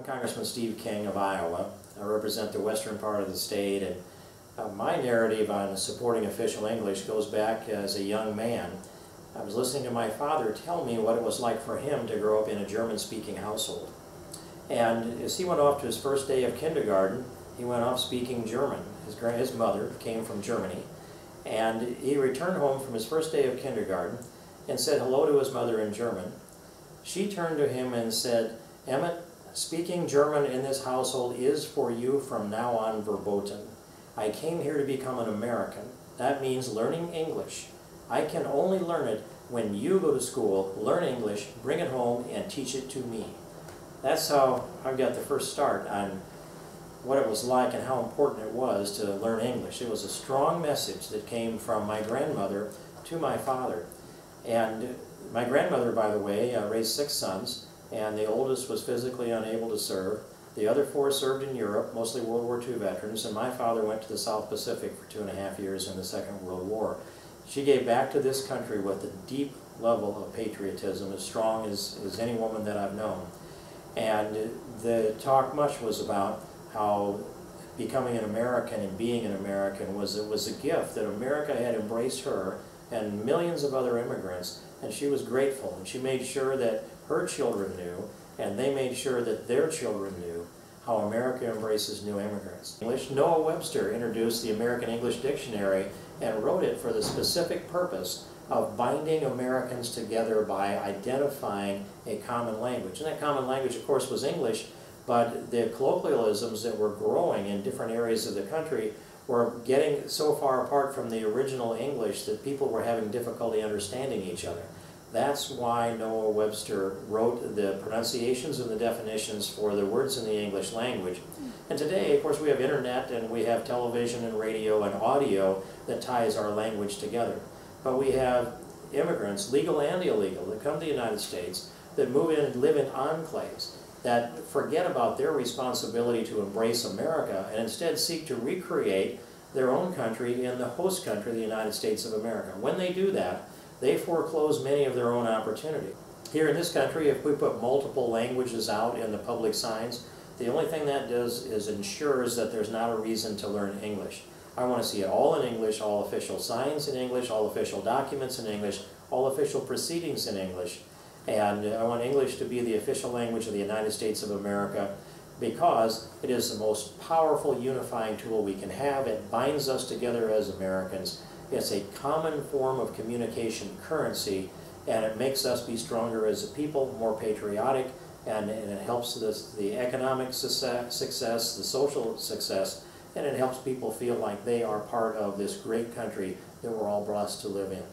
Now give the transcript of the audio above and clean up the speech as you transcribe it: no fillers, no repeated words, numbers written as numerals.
Congressman Steve King of Iowa. I represent the western part of the state, and my narrative on supporting official English goes back as a young man. I was listening to my father tell me what it was like for him to grow up in a German-speaking household. And as he went off to his first day of kindergarten, he went off speaking German. His mother came from Germany, and he returned home from his first day of kindergarten and said hello to his mother in German. She turned to him and said, "Emmett, speaking German in this household is for you from now on verboten. I came here to become an American. That means learning English. I can only learn it when you go to school, learn English, bring it home, and teach it to me." That's how I got the first start on what it was like and how important it was to learn English. It was a strong message that came from my grandmother to my father. And my grandmother, by the way, raised 6 sons, and the oldest was physically unable to serve. The other 4 served in Europe, mostly World War II veterans, and my father went to the South Pacific for 2.5 years in the Second World War. She gave back to this country with a deep level of patriotism, as strong as any woman that I've known. And the talk much was about how becoming an American and being an American was a gift, that America had embraced her and millions of other immigrants, and she was grateful, and she made sure that her children knew, and they made sure that their children knew how America embraces new immigrants. English. Noah Webster introduced the American English Dictionary and wrote it for the specific purpose of binding Americans together by identifying a common language. And that common language, of course, was English, but the colloquialisms that were growing in different areas of the country were getting so far apart from the original English that people were having difficulty understanding each other. That's why Noah Webster wrote the pronunciations and the definitions for the words in the English language. And today, of course, we have internet and we have television and radio and audio that ties our language together. But we have immigrants, legal and illegal, that come to the United States, that move in and live in enclaves, that forget about their responsibility to embrace America and instead seek to recreate their own country in the host country, the United States of America. When they do that, they foreclose many of their own opportunity. Here in this country, if we put multiple languages out in the public signs, the only thing that does is ensures that there's not a reason to learn English. I want to see it all in English, all official signs in English, all official documents in English, all official proceedings in English. And I want English to be the official language of the United States of America because it is the most powerful unifying tool we can have. It binds us together as Americans. It's a common form of communication currency, and it makes us be stronger as a people, more patriotic, and it helps the economic success, the social success, and it helps people feel like they are part of this great country that we're all blessed to live in.